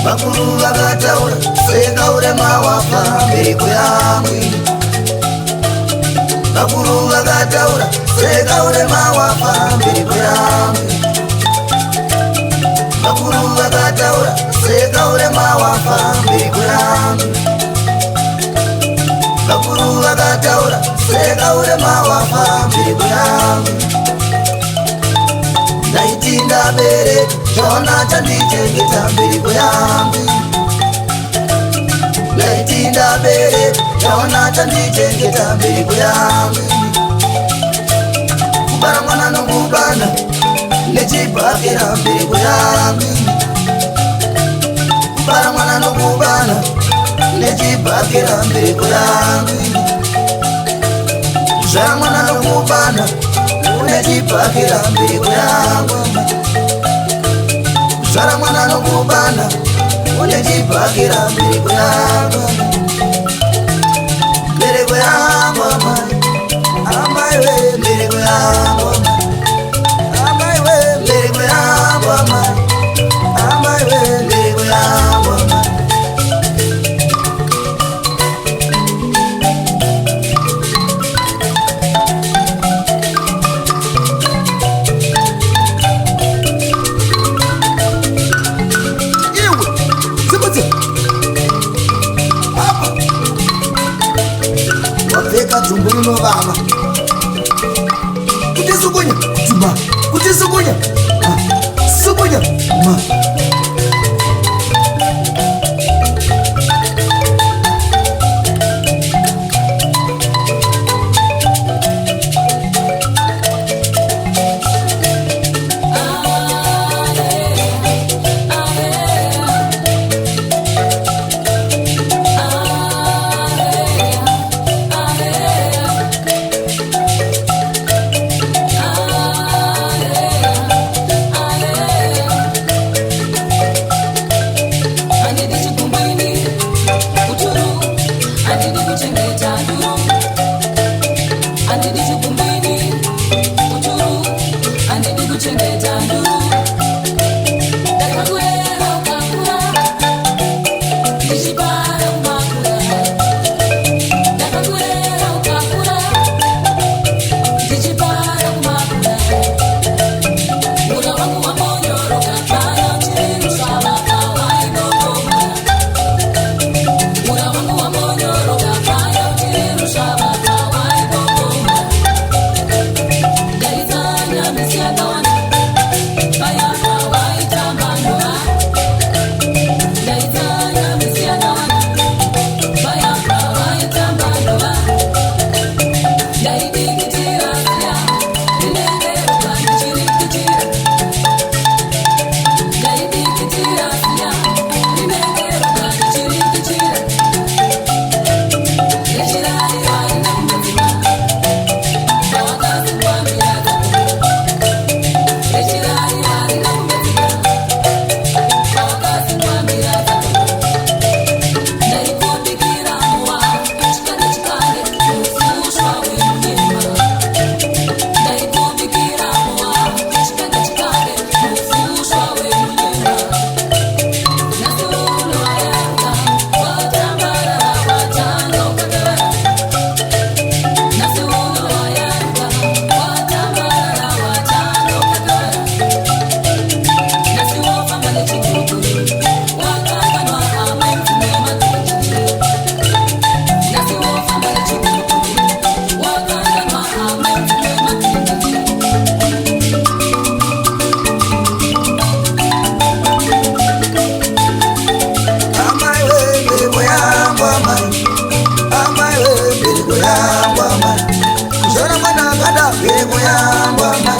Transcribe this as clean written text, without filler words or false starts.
Bakuru bagataura sega urema wafa mbiko yangu. Bakuru bagataura sega urema wafa mbiko yangu. Bakuru bagataura sega urema wafa mbiko yangu. Bakuru bagataura sega urema wafa mbiko yangu. Naitinda bere Jona chandichengeta mbiko yangu. Naitinda bere Jona chandichengeta mbiko yangu. Kubara mwana nukubana nechipakira mbiko yangu. Kubara mwana nukubana nechipakira mbiko yangu. Zara mwana nukubana nechipakira mbiko yangu. Zara mwana nukubana unechipakira mbiko yangu. Mbiko yangu amai, amai we mbiko yangu amai, amai we mbiko yangu amai, amai we mbiko yangu amai. Wapeka tumbulino baba kutisukunya tuma kutisukunya sukunya ma yangu ama